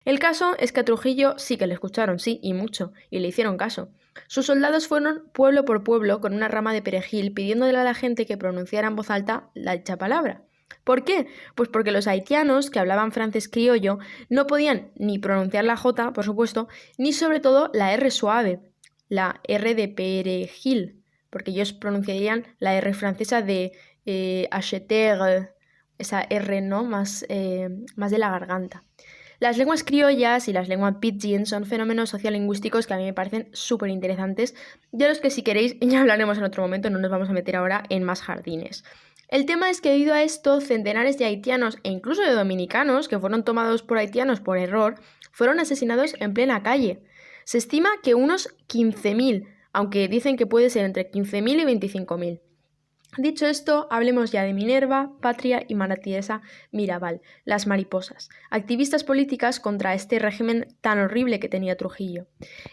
El caso es que a Trujillo sí que le escucharon, sí, y mucho, y le hicieron caso. Sus soldados fueron pueblo por pueblo con una rama de perejil pidiéndole a la gente que pronunciara en voz alta la dicha palabra. ¿Por qué? Pues porque los haitianos que hablaban francés criollo no podían ni pronunciar la J, por supuesto, ni sobre todo la R suave, la R de perejil, porque ellos pronunciarían la R francesa de acheter, esa R, ¿no? Más de la garganta. Las lenguas criollas y las lenguas pidgin son fenómenos sociolingüísticos que a mí me parecen súper interesantes, de los que si queréis ya hablaremos en otro momento, no nos vamos a meter ahora en más jardines. El tema es que debido a esto, centenares de haitianos e incluso de dominicanos que fueron tomados por haitianos por error, fueron asesinados en plena calle. Se estima que unos 15.000, aunque dicen que puede ser entre 15.000 y 25.000. Dicho esto, hablemos ya de Minerva, Patria y María Teresa Mirabal, las mariposas, activistas políticas contra este régimen tan horrible que tenía Trujillo.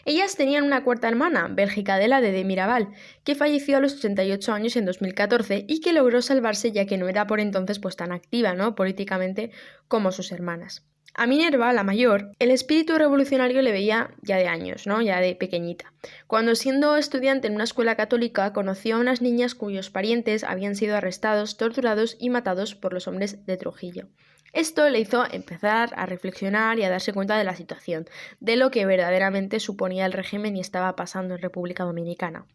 Ellas tenían una cuarta hermana, Bélgica Adela de Mirabal, que falleció a los 88 años en 2014 y que logró salvarse ya que no era por entonces pues tan activa, ¿no? políticamente como sus hermanas. A Minerva, la mayor, el espíritu revolucionario le veía ya de años, ¿no? Ya de pequeñita. Cuando siendo estudiante en una escuela católica, conoció a unas niñas cuyos parientes habían sido arrestados, torturados y matados por los hombres de Trujillo. Esto le hizo empezar a reflexionar y a darse cuenta de la situación, de lo que verdaderamente suponía el régimen y estaba pasando en República Dominicana.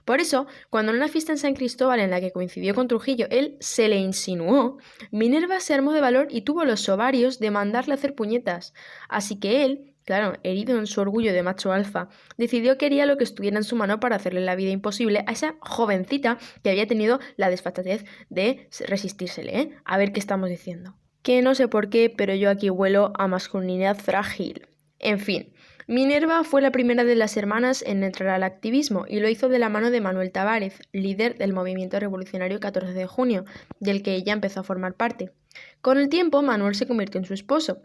Por eso, cuando en una fiesta en San Cristóbal en la que coincidió con Trujillo, él se le insinuó, Minerva se armó de valor y tuvo los ovarios de mandarle hacer puñetas. Así que él, claro, herido en su orgullo de macho alfa, decidió que haría lo que estuviera en su mano para hacerle la vida imposible a esa jovencita que había tenido la desfachatez de resistírsele, ¿eh? A ver qué estamos diciendo. Que no sé por qué, pero yo aquí huelo a masculinidad frágil. En fin, Minerva fue la primera de las hermanas en entrar al activismo y lo hizo de la mano de Manuel Tavares, líder del movimiento revolucionario 14 de junio, del que ella empezó a formar parte. Con el tiempo, Manuel se convirtió en su esposo.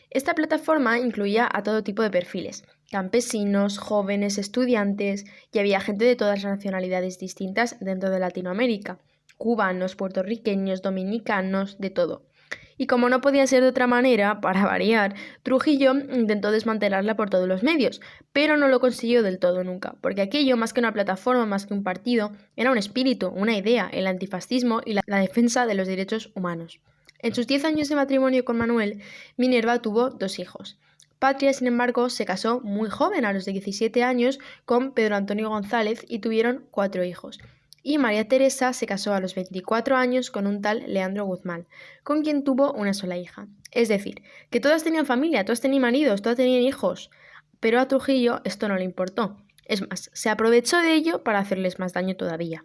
Esta plataforma incluía a todo tipo de perfiles, campesinos, jóvenes, estudiantes, y había gente de todas las nacionalidades distintas dentro de Latinoamérica, cubanos, puertorriqueños, dominicanos, de todo. Y como no podía ser de otra manera, para variar, Trujillo intentó desmantelarla por todos los medios, pero no lo consiguió del todo nunca, porque aquello, más que una plataforma, más que un partido, era un espíritu, una idea, el antifascismo y la defensa de los derechos humanos. En sus 10 años de matrimonio con Manuel, Minerva tuvo 2 hijos. Patria, sin embargo, se casó muy joven, a los 17 años, con Pedro Antonio González y tuvieron 4 hijos. Y María Teresa se casó a los 24 años con un tal Leandro Guzmán, con quien tuvo una sola hija. Es decir, que todas tenían familia, todas tenían maridos, todas tenían hijos, pero a Trujillo esto no le importó. Es más, se aprovechó de ello para hacerles más daño todavía.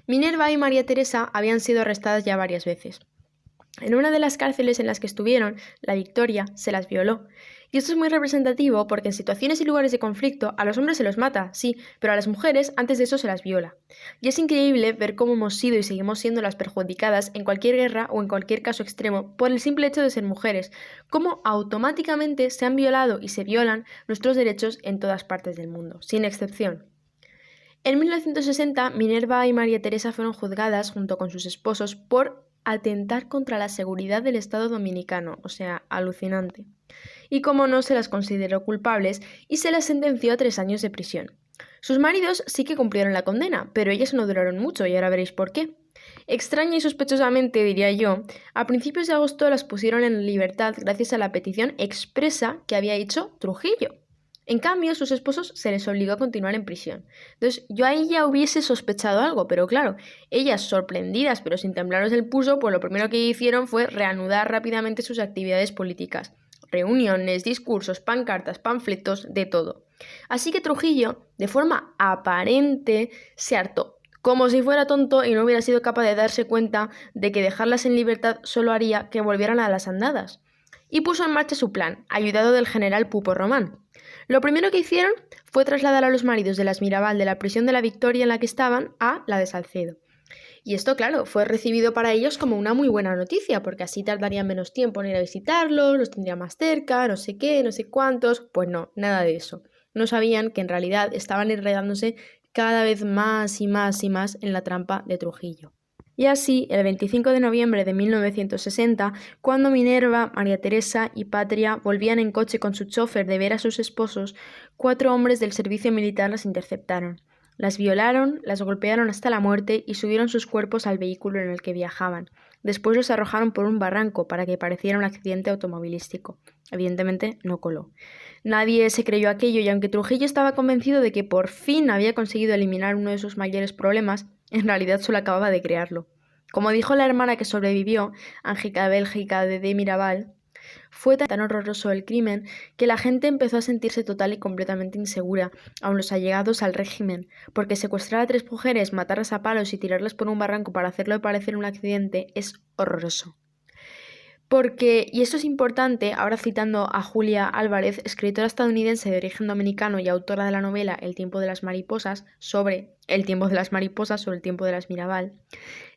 Minerva y María Teresa habían sido arrestadas ya varias veces. En una de las cárceles en las que estuvieron, la Victoria, se las violó. Y esto es muy representativo porque en situaciones y lugares de conflicto a los hombres se los mata, sí, pero a las mujeres antes de eso se las viola. Y es increíble ver cómo hemos sido y seguimos siendo las perjudicadas en cualquier guerra o en cualquier caso extremo por el simple hecho de ser mujeres, cómo automáticamente se han violado y se violan nuestros derechos en todas partes del mundo, sin excepción. En 1960, Minerva y María Teresa fueron juzgadas junto con sus esposos por atentar contra la seguridad del Estado dominicano, o sea, alucinante. Y como no, se las consideró culpables y se las sentenció a 3 años de prisión. Sus maridos sí que cumplieron la condena, pero ellas no duraron mucho y ahora veréis por qué. Extraña y sospechosamente, diría yo, a principios de agosto las pusieron en libertad gracias a la petición expresa que había hecho Trujillo. En cambio, sus esposos se les obligó a continuar en prisión. Entonces, yo ahí ya hubiese sospechado algo, pero claro, ellas, sorprendidas pero sin temblaros el pulso, pues lo primero que hicieron fue reanudar rápidamente sus actividades políticas. Reuniones, discursos, pancartas, panfletos, de todo. Así que Trujillo, de forma aparente, se hartó, como si fuera tonto y no hubiera sido capaz de darse cuenta de que dejarlas en libertad solo haría que volvieran a las andadas. Y puso en marcha su plan, ayudado del general Pupo Román. Lo primero que hicieron fue trasladar a los maridos de las Mirabal de la prisión de la Victoria en la que estaban a la de Salcedo. Y esto, claro, fue recibido para ellos como una muy buena noticia, porque así tardarían menos tiempo en ir a visitarlos, los tendría más cerca, no sé qué, no sé cuántos. Pues no, nada de eso. No sabían que en realidad estaban enredándose cada vez más y más y más en la trampa de Trujillo. Y así, el 25 de noviembre de 1960, cuando Minerva, María Teresa y Patria volvían en coche con su chofer de ver a sus esposos, 4 hombres del servicio militar las interceptaron. Las violaron, las golpearon hasta la muerte y subieron sus cuerpos al vehículo en el que viajaban. Después los arrojaron por un barranco para que pareciera un accidente automovilístico. Evidentemente no coló. Nadie se creyó aquello y aunque Trujillo estaba convencido de que por fin había conseguido eliminar uno de sus mayores problemas, en realidad solo acababa de crearlo. Como dijo la hermana que sobrevivió, Ángela Bélgica de Mirabal, fue tan horroroso el crimen que la gente empezó a sentirse total y completamente insegura, aun los allegados al régimen, porque secuestrar a 3 mujeres, matarlas a palos y tirarlas por un barranco para hacerlo parecer un accidente es horroroso. Porque, y esto es importante, ahora citando a Julia Álvarez, escritora estadounidense de origen dominicano y autora de la novela El tiempo de las mariposas, sobre el tiempo de las mariposas, sobre el tiempo de las Mirabal,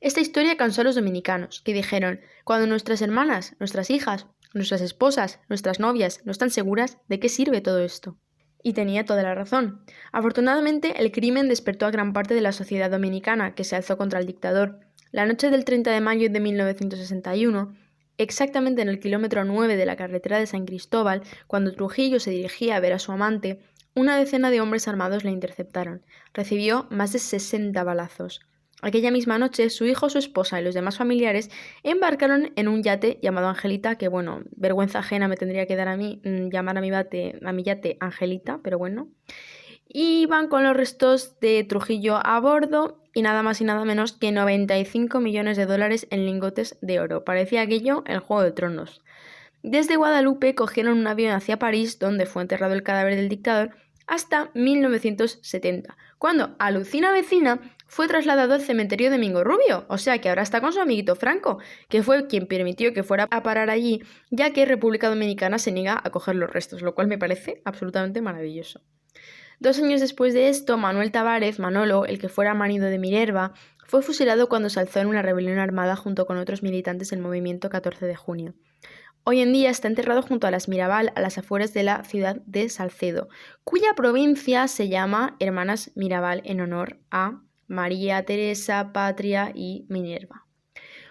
esta historia cansó a los dominicanos, que dijeron, cuando nuestras hermanas, nuestras hijas, nuestras esposas, nuestras novias no están seguras, ¿de qué sirve todo esto? Y tenía toda la razón. Afortunadamente, el crimen despertó a gran parte de la sociedad dominicana, que se alzó contra el dictador. La noche del 30 de mayo de 1961, exactamente en el kilómetro 9 de la carretera de San Cristóbal, cuando Trujillo se dirigía a ver a su amante, una decena de hombres armados la interceptaron. Recibió más de 60 balazos. Aquella misma noche, su hijo, su esposa y los demás familiares embarcaron en un yate llamado Angelita, que bueno, vergüenza ajena me tendría que dar a mí llamar a mi yate Angelita, pero bueno. Y iban con los restos de Trujillo a bordo y nada más y nada menos que 95 millones de dólares en lingotes de oro. Parecía aquello el Juego de Tronos. Desde Guadalupe cogieron un avión hacia París, donde fue enterrado el cadáver del dictador, hasta 1970, cuando, alucina vecina, fue trasladado al cementerio de Mingo Rubio, o sea que ahora está con su amiguito Franco, que fue quien permitió que fuera a parar allí, ya que República Dominicana se niega a coger los restos, lo cual me parece absolutamente maravilloso. 2 años después de esto, Manuel Tavares, Manolo, el que fuera marido de Minerva, fue fusilado cuando se alzó en una rebelión armada junto con otros militantes del movimiento 14 de junio. Hoy en día está enterrado junto a las Mirabal, a las afueras de la ciudad de Salcedo, cuya provincia se llama Hermanas Mirabal en honor a María Teresa, Patria y Minerva.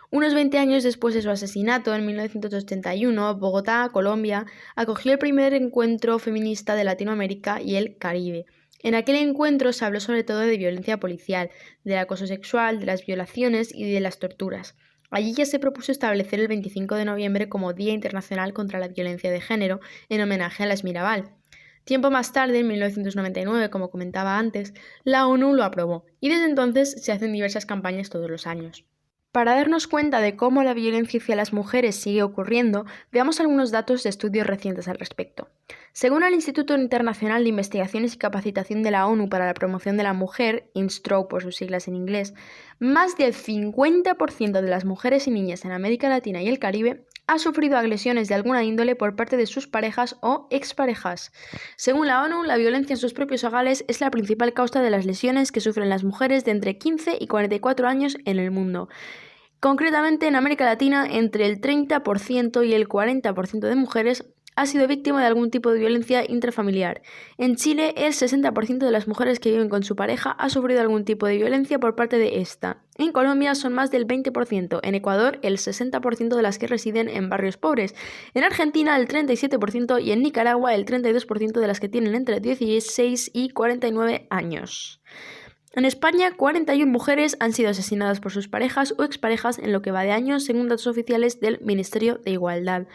Unos 20 años después de su asesinato, en 1981, Bogotá, Colombia, acogió el primer encuentro feminista de Latinoamérica y el Caribe. En aquel encuentro se habló sobre todo de violencia policial, del acoso sexual, de las violaciones y de las torturas. Allí ya se propuso establecer el 25 de noviembre como Día Internacional contra la Violencia de Género, en homenaje a las Mirabal. Tiempo más tarde, en 1999, como comentaba antes, la ONU lo aprobó y desde entonces se hacen diversas campañas todos los años. Para darnos cuenta de cómo la violencia hacia las mujeres sigue ocurriendo, veamos algunos datos de estudios recientes al respecto. Según el Instituto Internacional de Investigaciones y Capacitación de la ONU para la Promoción de la Mujer, INSTROW por sus siglas en inglés, más del 50% de las mujeres y niñas en América Latina y el Caribe ha sufrido agresiones de alguna índole por parte de sus parejas o exparejas. Según la ONU, la violencia en sus propios hogares es la principal causa de las lesiones que sufren las mujeres de entre 15 y 44 años en el mundo. Concretamente, en América Latina, entre el 30% y el 40% de mujeres ha sido víctima de algún tipo de violencia intrafamiliar. En Chile, el 60% de las mujeres que viven con su pareja ha sufrido algún tipo de violencia por parte de esta. En Colombia son más del 20%, en Ecuador el 60% de las que residen en barrios pobres, en Argentina el 37% y en Nicaragua el 32% de las que tienen entre 16 y 49 años. En España, 41 mujeres han sido asesinadas por sus parejas o exparejas en lo que va de año, según datos oficiales del Ministerio de Igualdad.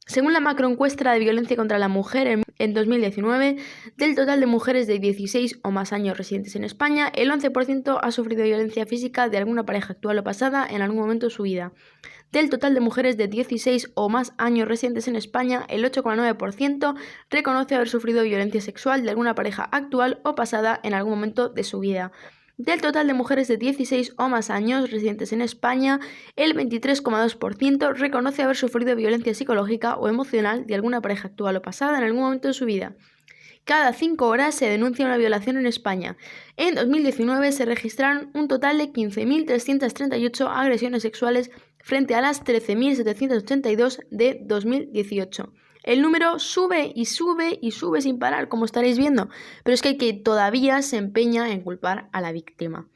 Según la macroencuesta de violencia contra la mujer en 2019, del total de mujeres de 16 o más años residentes en España, el 11% ha sufrido violencia física de alguna pareja actual o pasada en algún momento de su vida. Del total de mujeres de 16 o más años residentes en España, el 8,9% reconoce haber sufrido violencia sexual de alguna pareja actual o pasada en algún momento de su vida. Del total de mujeres de 16 o más años residentes en España, el 23,2% reconoce haber sufrido violencia psicológica o emocional de alguna pareja actual o pasada en algún momento de su vida. Cada 5 horas se denuncia una violación en España. En 2019 se registraron un total de 15.338 agresiones sexuales frente a las 13.782 de 2018. El número sube y sube y sube sin parar, como estaréis viendo, pero es que todavía se empeña en culpar a la víctima.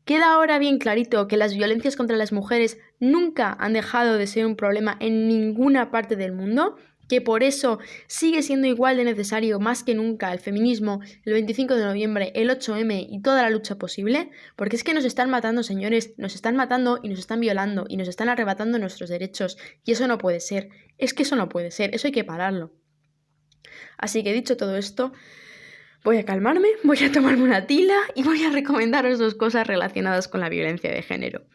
Queda ahora bien clarito que las violencias contra las mujeres nunca han dejado de ser un problema en ninguna parte del mundo, que por eso sigue siendo igual de necesario más que nunca el feminismo, el 25 de noviembre, el 8M y toda la lucha posible, porque es que nos están matando, señores, nos están matando y nos están violando y nos están arrebatando nuestros derechos, y eso no puede ser, es que eso no puede ser, eso hay que pararlo. Así que dicho todo esto, voy a calmarme, voy a tomarme una tila y voy a recomendaros 2 cosas relacionadas con la violencia de género.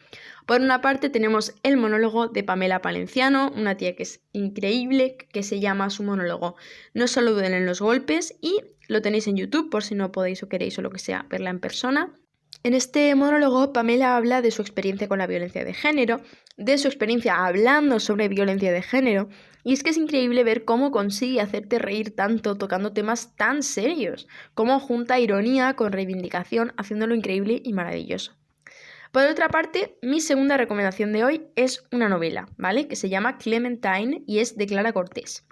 Por una parte tenemos el monólogo de Pamela Palenciano, una tía que es increíble, que se llama su monólogo No solo duelen los golpes, y lo tenéis en YouTube por si no podéis o queréis o lo que sea verla en persona. En este monólogo, Pamela habla de su experiencia con la violencia de género, de su experiencia hablando sobre violencia de género, y es que es increíble ver cómo consigue hacerte reír tanto tocando temas tan serios, cómo junta ironía con reivindicación, haciéndolo increíble y maravilloso. Por otra parte, mi segunda recomendación de hoy es una novela, ¿vale? Que se llama Clementine y es de Clara Cortés.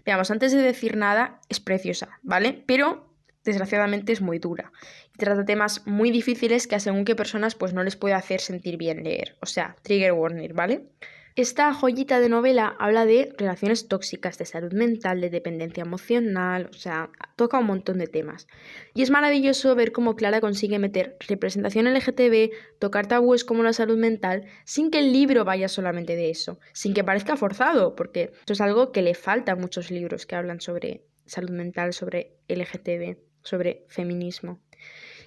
Veamos, antes de decir nada, es preciosa, ¿vale? Pero desgraciadamente es muy dura y trata temas muy difíciles que a según qué personas pues no les puede hacer sentir bien leer, o sea, trigger warning, ¿vale? Esta joyita de novela habla de relaciones tóxicas, de salud mental, de dependencia emocional, o sea, toca un montón de temas. Y es maravilloso ver cómo Clara consigue meter representación LGTB, tocar tabúes como la salud mental, sin que el libro vaya solamente de eso, sin que parezca forzado, porque esto es algo que le falta a muchos libros que hablan sobre salud mental, sobre LGTB, sobre feminismo.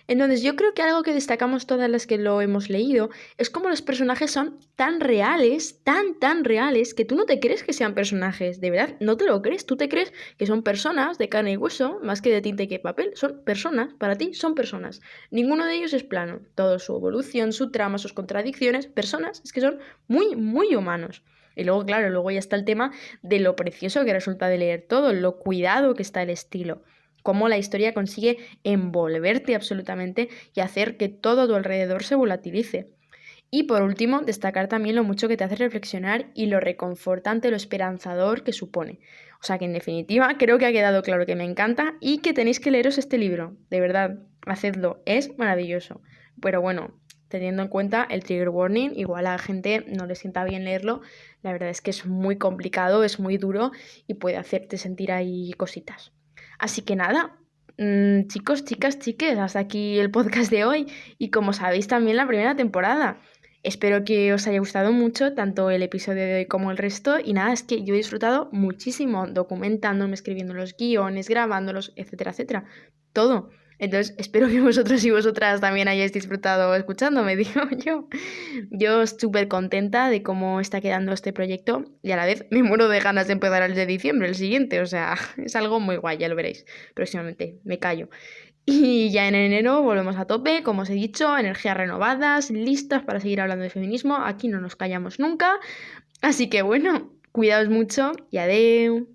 Entonces yo creo que algo que destacamos todas las que lo hemos leído es cómo los personajes son tan reales, tan reales, que tú no te crees que sean personajes, de verdad, no te lo crees, tú te crees que son personas de carne y hueso, más que de tinta y que papel, son personas, para ti son personas. Ninguno de ellos es plano, toda su evolución, su trama, sus contradicciones, personas, es que son muy humanos. Y luego, claro, luego ya está el tema de lo precioso que resulta de leer todo, lo cuidado que está el estilo. Cómo la historia consigue envolverte absolutamente y hacer que todo a tu alrededor se volatilice. Y por último, destacar también lo mucho que te hace reflexionar y lo reconfortante, lo esperanzador que supone. O sea que en definitiva creo que ha quedado claro que me encanta y que tenéis que leeros este libro. De verdad, hacedlo, es maravilloso. Pero bueno, teniendo en cuenta el trigger warning, igual a la gente no le sienta bien leerlo. La verdad es que es muy complicado, es muy duro y puede hacerte sentir ahí cositas. Así que nada, chicos, chicas, chiques, hasta aquí el podcast de hoy y como sabéis también la primera temporada. Espero que os haya gustado mucho tanto el episodio de hoy como el resto y nada, es que yo he disfrutado muchísimo documentándome, escribiendo los guiones, grabándolos, etcétera, etcétera, todo. Entonces espero que vosotros y vosotras también hayáis disfrutado escuchándome, digo yo. Yo súper contenta de cómo está quedando este proyecto y a la vez me muero de ganas de empezar el de diciembre, el siguiente, o sea, es algo muy guay, ya lo veréis próximamente, me callo. Y ya en enero volvemos a tope, como os he dicho, energías renovadas, listas para seguir hablando de feminismo, aquí no nos callamos nunca, así que bueno, cuidaos mucho y adeu.